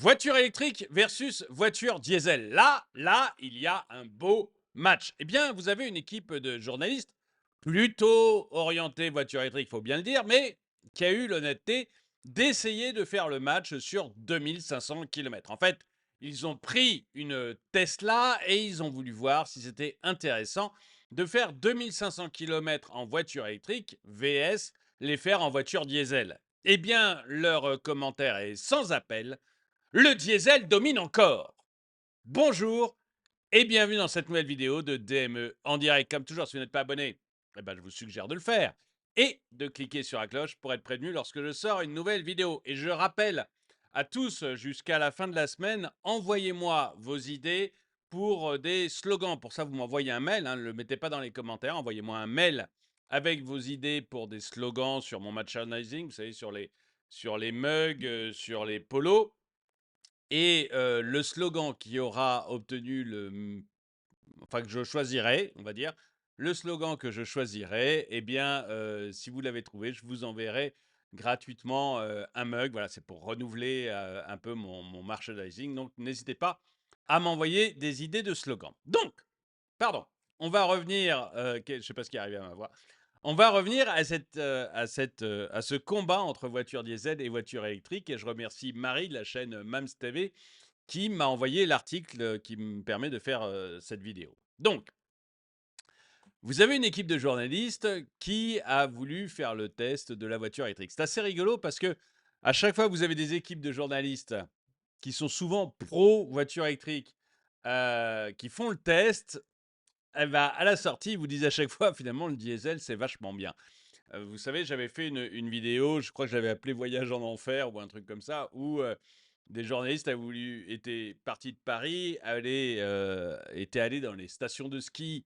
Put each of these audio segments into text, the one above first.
Voiture électrique versus voiture diesel. Là, il y a un beau match. Eh bien, vous avez une équipe de journalistes plutôt orientée voiture électrique, il faut bien le dire, mais qui a eu l'honnêteté d'essayer de faire le match sur 2500 km. En fait, ils ont pris une Tesla et ils ont voulu voir si c'était intéressant de faire 2500 km en voiture électrique vs les faire en voiture diesel. Eh bien, leur commentaire est sans appel. Le diesel domine encore. Bonjour et bienvenue dans cette nouvelle vidéo de DME en direct. Comme toujours, si vous n'êtes pas abonné, eh ben, je vous suggère de le faire et de cliquer sur la cloche pour être prévenu lorsque je sors une nouvelle vidéo. Et je rappelle à tous jusqu'à la fin de la semaine, envoyez-moi vos idées pour des slogans. Pour ça, vous m'envoyez un mail, ne le mettez pas dans les commentaires, envoyez-moi un mail avec vos idées pour des slogans sur mon merchandising, vous savez, sur les mugs, sur les polos. Et le slogan qui aura obtenu enfin que je choisirai, on va dire, le slogan que je choisirai, eh bien, si vous l'avez trouvé, je vous enverrai gratuitement un mug. Voilà, c'est pour renouveler un peu mon merchandising. Donc, n'hésitez pas à m'envoyer des idées de slogans. Donc, pardon, on va revenir, je ne sais pas ce qui est arrivé à ma voix. On va revenir à ce combat entre voiture diesel et voiture électrique. Et je remercie Marie de la chaîne Mams TV qui m'a envoyé l'article qui me permet de faire cette vidéo. Donc, vous avez une équipe de journalistes qui a voulu faire le test de la voiture électrique. C'est assez rigolo parce que à chaque fois, vous avez des équipes de journalistes qui sont souvent pro voiture électrique, qui font le test. Eh ben, à la sortie, ils vous disent à chaque fois, finalement, le diesel, c'est vachement bien. Vous savez, j'avais fait une vidéo, je crois que j'avais appelé Voyage en enfer ou un truc comme ça, où des journalistes étaient partis de Paris, étaient allés dans les stations de ski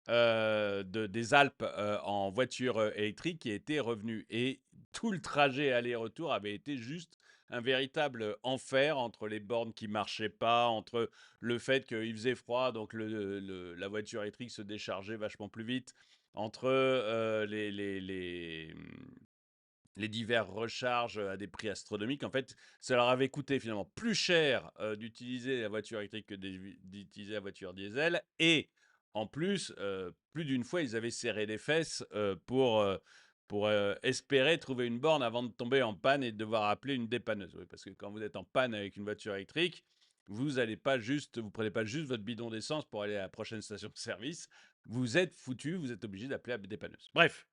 des Alpes en voiture électrique et étaient revenus. Et tout le trajet aller-retour avait été juste un véritable enfer entre les bornes qui marchaient pas, entre le fait qu'il faisait froid, donc la voiture électrique se déchargeait vachement plus vite, entre les divers recharges à des prix astronomiques. En fait, ça leur avait coûté finalement plus cher d'utiliser la voiture électrique que d'utiliser la voiture diesel. Et en plus, plus d'une fois, ils avaient serré les fesses pour espérer trouver une borne avant de tomber en panne et de devoir appeler une dépanneuse. Oui, parce que quand vous êtes en panne avec une voiture électrique, vous prenez pas juste votre bidon d'essence pour aller à la prochaine station de service. Vous êtes foutu, vous êtes obligé d'appeler la dépanneuse. Bref,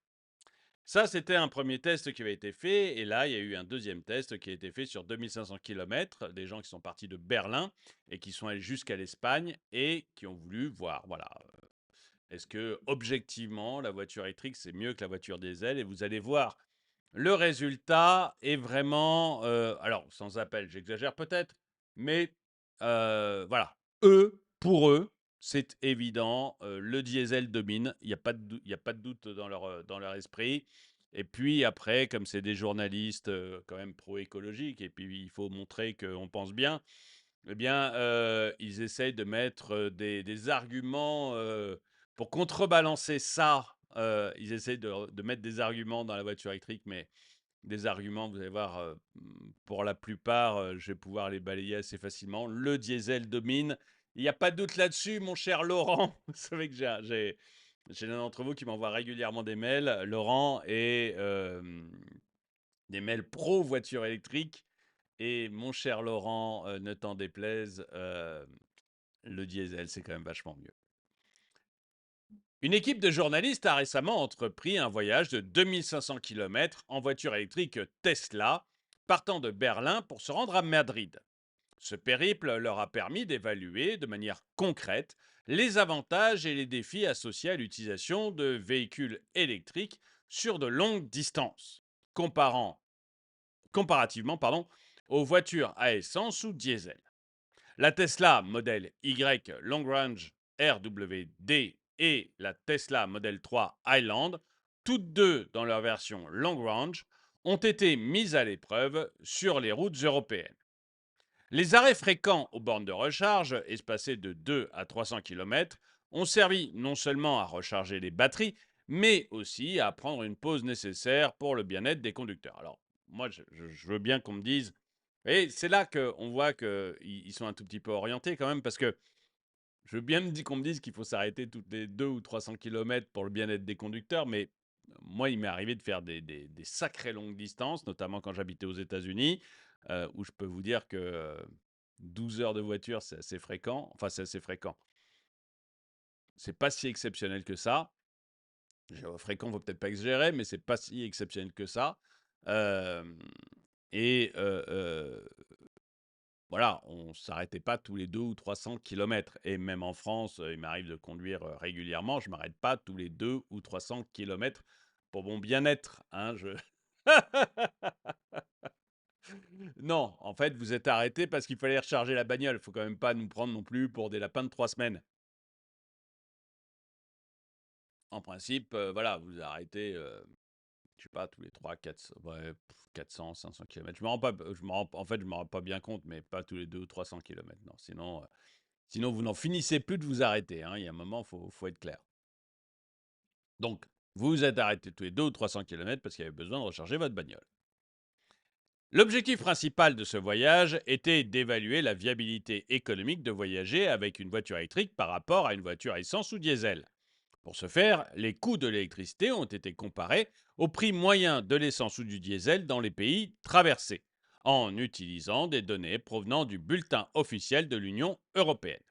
ça, c'était un premier test qui avait été fait. Et là, il y a eu un deuxième test qui a été fait sur 2500 km. Des gens qui sont partis de Berlin et qui sont allés jusqu'à l'Espagne et qui ont voulu voir, voilà, est-ce que objectivement, la voiture électrique, c'est mieux que la voiture diesel? Et vous allez voir, le résultat est vraiment, alors, sans appel, j'exagère peut-être, mais voilà, pour eux, c'est évident, le diesel domine. Il y a pas de doute dans leur esprit. Et puis après, comme c'est des journalistes quand même pro-écologiques, et puis il faut montrer qu'on pense bien, eh bien, ils essayent de mettre des arguments pour contrebalancer ça. Ils essayent de mettre des arguments dans la voiture électrique, mais des arguments, vous allez voir, pour la plupart, je vais pouvoir les balayer assez facilement. Le diesel domine. Il n'y a pas de doute là-dessus, mon cher Laurent. Vous savez que j'ai l'un d'entre vous qui m'envoie régulièrement des mails, Laurent, et des mails pro voiture électrique. Et mon cher Laurent, ne t'en déplaise, le diesel, c'est quand même vachement mieux. Une équipe de journalistes a récemment entrepris un voyage de 2500 km en voiture électrique Tesla, partant de Berlin pour se rendre à Madrid. Ce périple leur a permis d'évaluer de manière concrète les avantages et les défis associés à l'utilisation de véhicules électriques sur de longues distances, comparativement aux voitures à essence ou diesel. La Tesla Model Y Long Range RWD et la Tesla Model 3 Highland, toutes deux dans leur version Long Range, ont été mises à l'épreuve sur les routes européennes. Les arrêts fréquents aux bornes de recharge, espacés de 2 à 300 km, ont servi non seulement à recharger les batteries, mais aussi à prendre une pause nécessaire pour le bien-être des conducteurs. Alors, moi, je veux bien qu'on me dise Et c'est là qu'on voit qu'ils sont un tout petit peu orientés quand même, parce que je veux bien qu'on me dise qu'il faut s'arrêter toutes les 200 ou 300 km pour le bien-être des conducteurs, mais moi, il m'est arrivé de faire des sacrées longues distances, notamment quand j'habitais aux États-Unis, où je peux vous dire que 12 heures de voiture, c'est assez fréquent. Enfin, c'est assez fréquent. C'est pas si exceptionnel que ça. Fréquent, faut peut-être pas exagérer, mais c'est pas si exceptionnel que ça. Euh, et voilà, on s'arrêtait pas tous les 200 ou 300 km. Et même en France, il m'arrive de conduire régulièrement. Je m'arrête pas tous les 200 ou 300 km pour mon bien-être, hein, Non, en fait, vous êtes arrêté parce qu'il fallait recharger la bagnole. Faut quand même pas nous prendre non plus pour des lapins de 3 semaines. En principe, voilà, vous arrêtez, je sais pas, tous les 3, 4, ouais, 400, 500 km. En fait, je me rends pas bien compte, mais pas tous les 200 ou 300 km. Non, sinon, vous n'en finissez plus de vous arrêter, hein. Il y a un moment, faut être clair. Donc, vous vous êtes arrêté tous les 200 ou 300 km parce qu'il y avait besoin de recharger votre bagnole. L'objectif principal de ce voyage était d'évaluer la viabilité économique de voyager avec une voiture électrique par rapport à une voiture essence ou diesel. Pour ce faire, les coûts de l'électricité ont été comparés au prix moyen de l'essence ou du diesel dans les pays traversés, en utilisant des données provenant du bulletin officiel de l'Union européenne.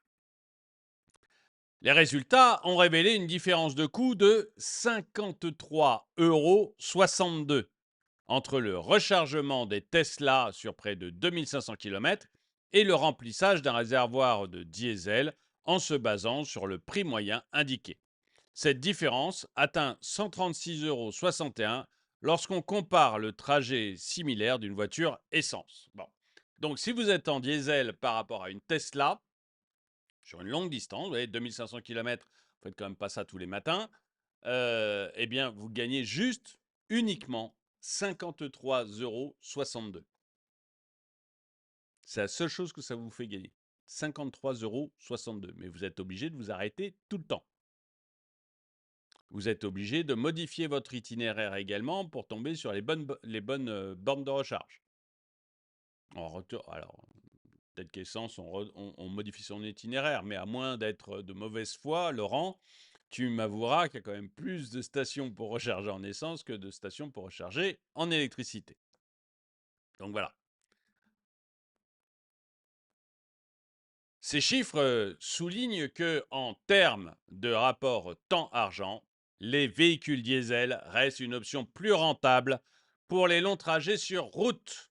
Les résultats ont révélé une différence de coût de 53,62 € entre le rechargement des Tesla sur près de 2500 km et le remplissage d'un réservoir de diesel en se basant sur le prix moyen indiqué. Cette différence atteint 136,61 € lorsqu'on compare le trajet similaire d'une voiture essence. Bon. Donc si vous êtes en diesel par rapport à une Tesla, sur une longue distance, vous voyez, 2500 km, vous faites quand même pas ça tous les matins, eh bien, vous gagnez juste, uniquement, 53,62 €. C'est la seule chose que ça vous fait gagner. 53,62 €. Mais vous êtes obligé de vous arrêter tout le temps. Vous êtes obligé de modifier votre itinéraire également pour tomber sur les bonnes bornes de recharge. En retour, alors, peut-être qu'essence, on modifie son itinéraire, mais à moins d'être de mauvaise foi, Laurent, tu m'avoueras qu'il y a quand même plus de stations pour recharger en essence que de stations pour recharger en électricité. Donc voilà. Ces chiffres soulignent que, en termes de rapport temps-argent, les véhicules diesel restent une option plus rentable pour les longs trajets sur route.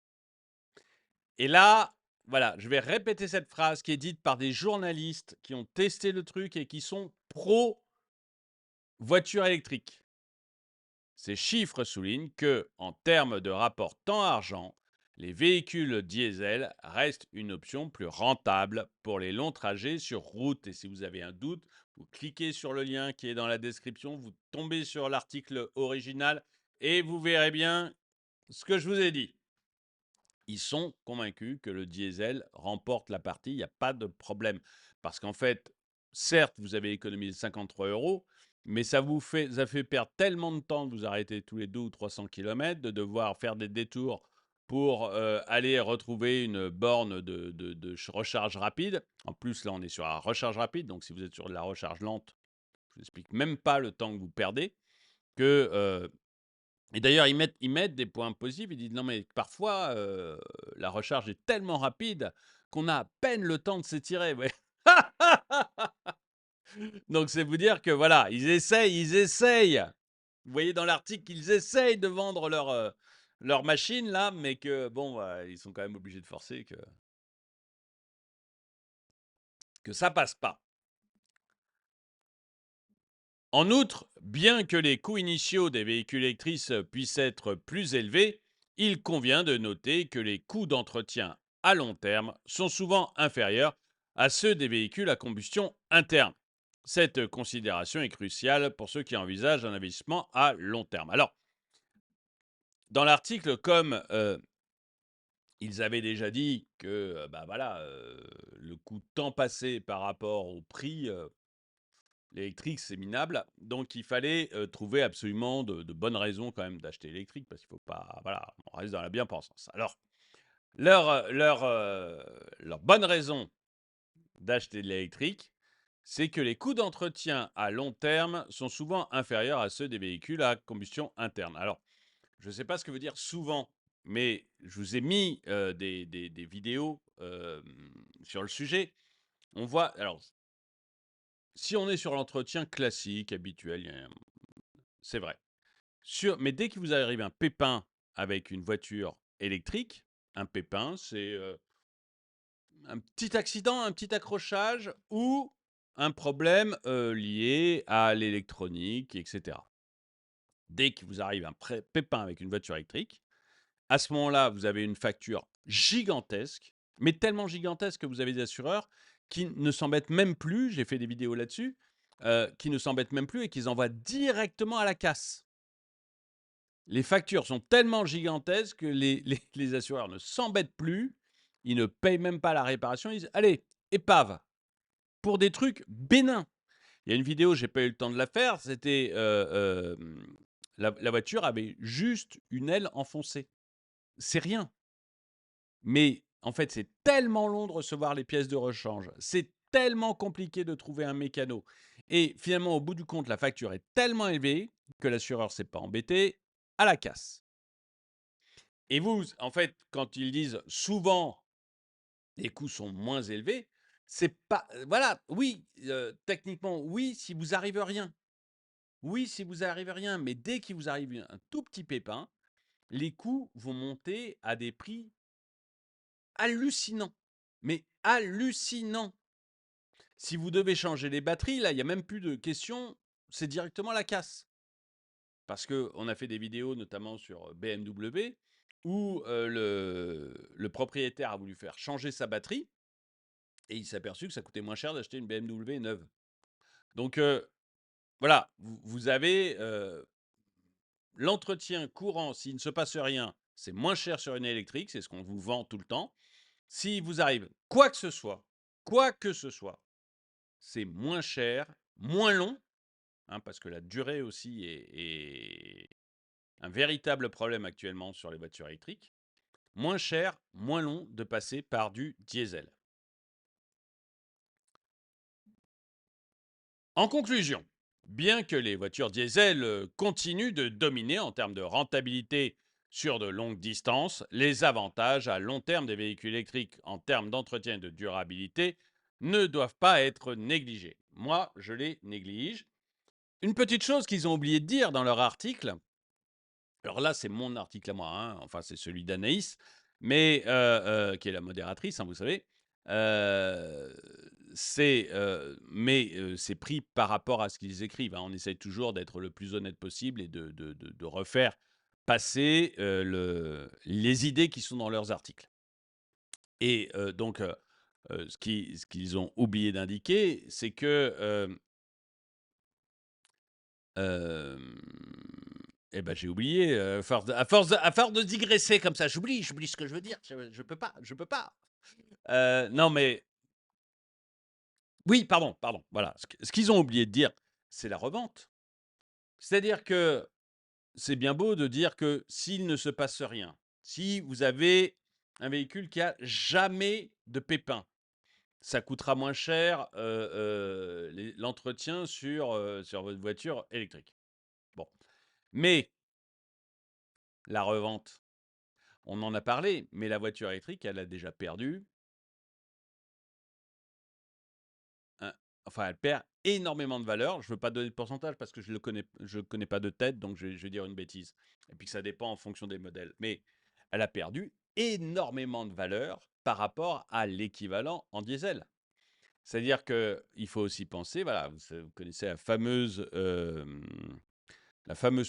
Et là, voilà, je vais répéter cette phrase qui est dite par des journalistes qui ont testé le truc et qui sont pro voiture électrique. Ces chiffres soulignent que, en termes de rapport temps-argent, les véhicules diesel restent une option plus rentable pour les longs trajets sur route. Et si vous avez un doute, vous cliquez sur le lien qui est dans la description, vous tombez sur l'article original et vous verrez bien ce que je vous ai dit. Ils sont convaincus que le diesel remporte la partie, il n'y a pas de problème. Parce qu'en fait, certes, vous avez économisé 53 €, mais ça fait perdre tellement de temps de vous arrêter tous les 200 ou 300 km, de devoir faire des détours pour aller retrouver une borne de recharge rapide. En plus, là, on est sur la recharge rapide, donc si vous êtes sur de la recharge lente, je vous explique même pas le temps que vous perdez, que et d'ailleurs, ils mettent des points positifs. Ils disent non, mais parfois, la recharge est tellement rapide qu'on a à peine le temps de s'étirer. Ouais. Donc, c'est vous dire que voilà, ils essayent. Vous voyez dans l'article qu'ils essayent de vendre leur machine là, mais que bon, ils sont quand même obligés de forcer que ça passe pas. En outre, bien que les coûts initiaux des véhicules électriques puissent être plus élevés, il convient de noter que les coûts d'entretien à long terme sont souvent inférieurs à ceux des véhicules à combustion interne. Cette considération est cruciale pour ceux qui envisagent un investissement à long terme. Alors, dans l'article, comme ils avaient déjà dit que bah voilà, le coût de temps passé par rapport au prix, l'électrique, c'est minable. Donc, il fallait trouver absolument de bonnes raisons quand même d'acheter électrique parce qu'il ne faut pas. Voilà, on reste dans la bien-pensance. Alors, leur bonne raison d'acheter de l'électrique, c'est que les coûts d'entretien à long terme sont souvent inférieurs à ceux des véhicules à combustion interne. Alors, je ne sais pas ce que veut dire souvent, mais je vous ai mis des vidéos sur le sujet. On voit, alors, si on est sur l'entretien classique, habituel, c'est vrai. Mais dès qu'il vous arrive un pépin avec une voiture électrique, un pépin, c'est un petit accident, un petit accrochage ou un problème lié à l'électronique, etc. Dès qu'il vous arrive un pépin avec une voiture électrique, à ce moment-là, vous avez une facture gigantesque, mais tellement gigantesque que vous avez des assureurs qui ne s'embêtent même plus, j'ai fait des vidéos là-dessus, qui ne s'embêtent même plus et qu'ils envoient directement à la casse. Les factures sont tellement gigantesques que les assureurs ne s'embêtent plus, ils ne payent même pas la réparation, ils disent allez, épave, pour des trucs bénins. Il y a une vidéo, j'ai pas eu le temps de la faire, c'était la voiture avait juste une aile enfoncée. C'est rien. Mais en fait, c'est tellement long de recevoir les pièces de rechange, c'est tellement compliqué de trouver un mécano. Et finalement, au bout du compte, la facture est tellement élevée que l'assureur s'est pas embêté, à la casse. Et vous, en fait, quand ils disent souvent les coûts sont moins élevés, c'est pas. Voilà, oui, techniquement, oui, si vous arrive rien. Oui, si vous arrive rien, mais dès qu'il vous arrive un tout petit pépin, les coûts vont monter à des prix hallucinants. Mais hallucinants. Si vous devez changer les batteries, là, il n'y a même plus de question, c'est directement la casse. Parce qu'on a fait des vidéos, notamment sur BMW, où le propriétaire a voulu faire changer sa batterie, et il s'est aperçu que ça coûtait moins cher d'acheter une BMW neuve. Donc voilà, vous avez l'entretien courant, s'il ne se passe rien, c'est moins cher sur une électrique, c'est ce qu'on vous vend tout le temps. S'il vous arrive quoi que ce soit, c'est moins cher, moins long, hein, parce que la durée aussi est un véritable problème actuellement sur les voitures électriques. Moins cher, moins long de passer par du diesel. En conclusion, bien que les voitures diesel continuent de dominer en termes de rentabilité sur de longues distances, les avantages à long terme des véhicules électriques en termes d'entretien et de durabilité ne doivent pas être négligés. Moi, je les néglige. Une petite chose qu'ils ont oublié de dire dans leur article, alors là, c'est mon article à moi, hein, enfin, c'est celui d'Anaïs, mais qui est la modératrice, hein, vous savez. Euh, c'est pris par rapport à ce qu'ils écrivent, hein. On essaye toujours d'être le plus honnête possible et de refaire passer les idées qui sont dans leurs articles. Et donc, ce qu'ils ont oublié d'indiquer, c'est que eh ben, j'ai oublié, à force de digresser comme ça, j'oublie ce que je veux dire, je peux pas, je peux pas. Non, mais oui, pardon, voilà. Ce qu'ils ont oublié de dire, c'est la revente. C'est-à-dire que c'est bien beau de dire que s'il ne se passe rien, si vous avez un véhicule qui a jamais de pépin, ça coûtera moins cher, l'entretien sur votre voiture électrique. Bon, mais la revente, on en a parlé, mais la voiture électrique, elle a déjà perdu, enfin, elle perd énormément de valeur. Je ne veux pas donner de pourcentage parce que je connais pas de tête, donc je vais dire une bêtise. Et puis que ça dépend en fonction des modèles. Mais elle a perdu énormément de valeur par rapport à l'équivalent en diesel. C'est-à-dire qu'il faut aussi penser, voilà, vous connaissez la fameuse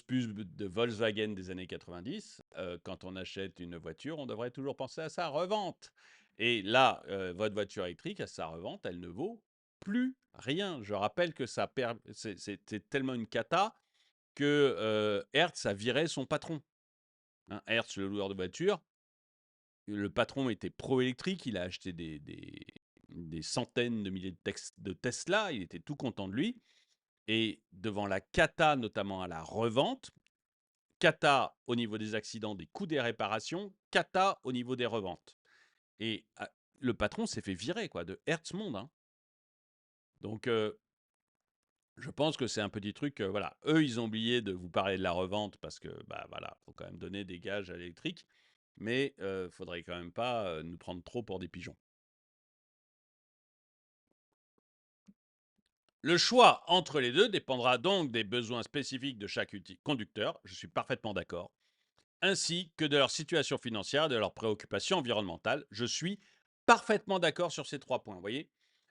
pub de Volkswagen des années 90. Quand on achète une voiture, on devrait toujours penser à sa revente. Et là, votre voiture électrique, à sa revente, elle ne vaut plus rien. Je rappelle que c'était tellement une cata que Hertz a viré son patron. Hein, Hertz, le loueur de voitures, le patron était pro-électrique, il a acheté des centaines de milliers de Tesla, il était tout content de lui. Et devant la cata, notamment à la revente, cata au niveau des accidents, des coûts des réparations, cata au niveau des reventes. Et le patron s'est fait virer quoi, de Hertz Monde, hein. Donc, je pense que c'est un petit truc, voilà. Eux, ils ont oublié de vous parler de la revente parce que, bah voilà, faut quand même donner des gages à l'électrique. Mais faudrait quand même pas nous prendre trop pour des pigeons. Le choix entre les deux dépendra donc des besoins spécifiques de chaque conducteur, je suis parfaitement d'accord, ainsi que de leur situation financière, de leurs préoccupations environnementales. Je suis parfaitement d'accord sur ces 3 points, vous voyez?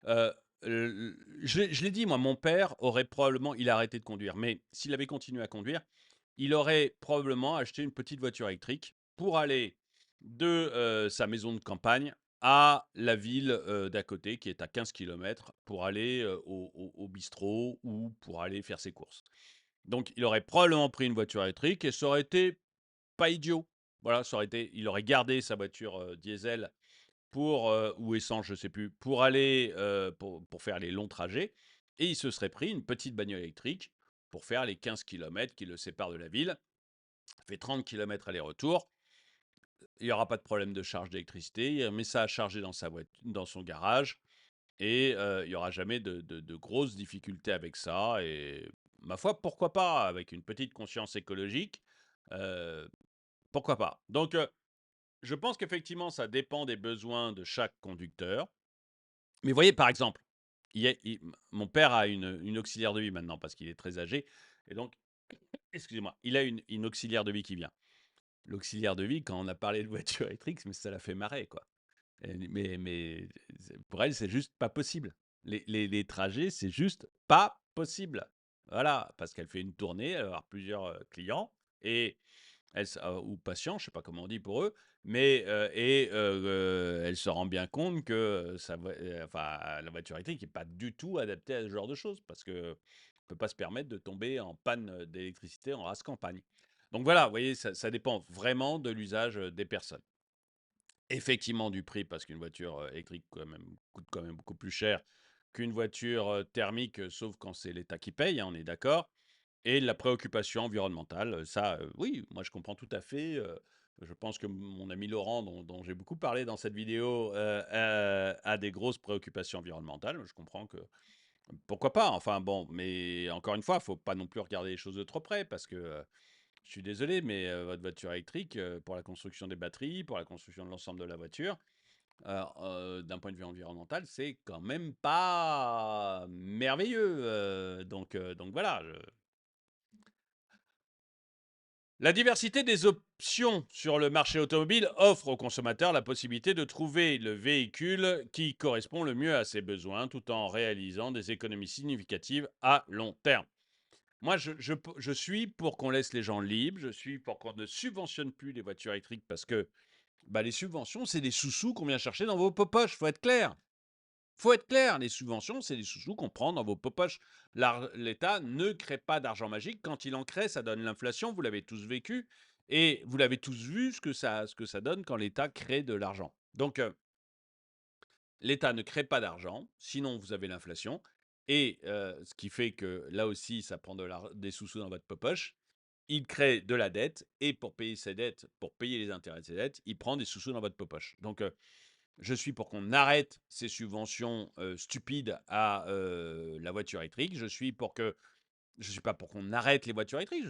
Heu, je l'ai dit, moi, mon père aurait probablement il a arrêté de conduire, mais s'il avait continué à conduire, il aurait probablement acheté une petite voiture électrique pour aller de, sa maison de campagne à la ville, d'à côté qui est à 15 kilomètres pour aller, au bistrot ou pour aller faire ses courses. Donc il aurait probablement pris une voiture électrique et ça aurait été pas idiot. Voilà, ça aurait été il aurait gardé sa voiture, diesel pour, ou essence, je sais plus, pour aller, pour faire les longs trajets et il se serait pris une petite bagnole électrique pour faire les 15 kilomètres qui le séparent de la ville. Ça fait 30 kilomètres aller-retour. Il y aura pas de problème de charge d'électricité. Il met ça à charger dans sa dans son garage et il y aura jamais de grosses difficultés avec ça et ma foi, pourquoi pas? Avec une petite conscience écologique, heu, pourquoi pas? Donc je pense qu'effectivement, ça dépend des besoins de chaque conducteur. Mais vous voyez, par exemple, mon père a une auxiliaire de vie maintenant parce qu'il est très âgé. Et donc, excusez-moi, il a une auxiliaire de vie qui vient. L'auxiliaire de vie, quand on a parlé de voiture électrique, mais ça l'a fait marrer, quoi. Mais pour elle, c'est juste pas possible. Les trajets, c'est juste pas possible. Voilà, parce qu'elle fait une tournée, elle va avoir plusieurs clients. Et ou patients, je sais pas comment on dit pour eux, mais elle se rend bien compte que enfin, la voiture électrique n'est pas du tout adaptée à ce genre de choses parce que on peut pas se permettre de tomber en panne d'électricité en race campagne. Donc voilà, vous voyez, ça dépend vraiment de l'usage des personnes. Effectivement, du prix, parce qu'une voiture électrique coûte quand même beaucoup plus cher qu'une voiture thermique, sauf quand c'est l'État qui paye, hein, on est d'accord. Et de la préoccupation environnementale, ça, oui, moi je comprends tout à fait, je pense que mon ami Laurent dont j'ai beaucoup parlé dans cette vidéo, a des grosses préoccupations environnementales. Je comprends que pourquoi pas? Enfin bon, mais encore une fois, il faut pas non plus regarder les choses de trop près parce que, je suis désolé, mais, votre voiture électrique, pour la construction des batteries, pour la construction de l'ensemble de la voiture, d'un point de vue environnemental, c'est quand même pas merveilleux, donc voilà, je La diversité des options sur le marché automobile offre aux consommateurs la possibilité de trouver le véhicule qui correspond le mieux à ses besoins tout en réalisant des économies significatives à long terme. Moi, je suis pour qu'on laisse les gens libres, je suis pour qu'on ne subventionne plus les voitures électriques parce que bah, les subventions, c'est des sous-sous qu'on vient chercher dans vos poches, faut être clair. Faut être clair, les subventions, c'est des sous-sous qu'on prend dans vos poches. L'État ne crée pas d'argent magique. Quand il en crée, ça donne l'inflation. Vous l'avez tous vécu. Et vous l'avez tous vu ce que ça donne quand l'État crée de l'argent. Donc, l'État ne crée pas d'argent, sinon vous avez l'inflation. Et ce qui fait que là aussi, ça prend des sous-sous dans votre poche. Il crée de la dette. Et pour payer ses dettes, pour payer les intérêts de ses dettes, il prend des sous-sous dans votre poche. Donc, je suis pour qu'on arrête ces subventions stupides à la voiture électrique. Je suis pas pour qu'on arrête les voitures électriques.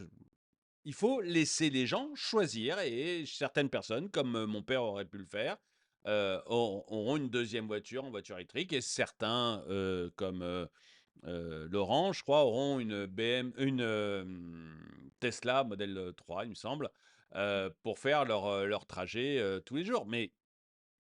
Il faut laisser les gens choisir et certaines personnes, comme mon père aurait pu le faire, auront une deuxième voiture en voiture électrique et certains, comme Laurent, je crois, auront une Tesla modèle 3, il me semble, pour faire leur trajet tous les jours. Mais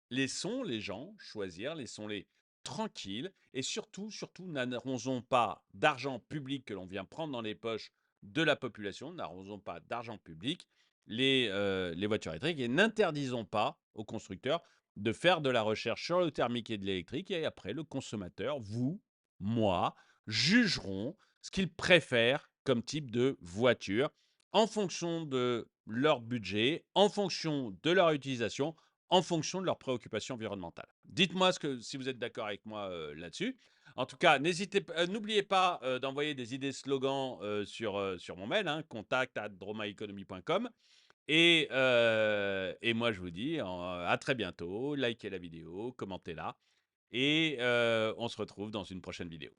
laissons les gens choisir, laissons-les tranquilles et surtout, surtout, n'arrosons pas d'argent public que l'on vient prendre dans les poches de la population, n'arrosons pas d'argent public les voitures électriques et n'interdisons pas aux constructeurs de faire de la recherche sur le thermique et de l'électrique et après le consommateur, vous, moi, jugerons ce qu'ils préfèrent comme type de voiture en fonction de leur budget, en fonction de leur utilisation, en fonction de leurs préoccupations environnementales. Dites-moi si vous êtes d'accord avec moi là-dessus. En tout cas, n'oubliez pas d'envoyer des idées slogans sur mon mail, hein, contact@dromaeconomy.com. Et moi, je vous dis à très bientôt. Likez la vidéo, commentez-la. Et on se retrouve dans une prochaine vidéo.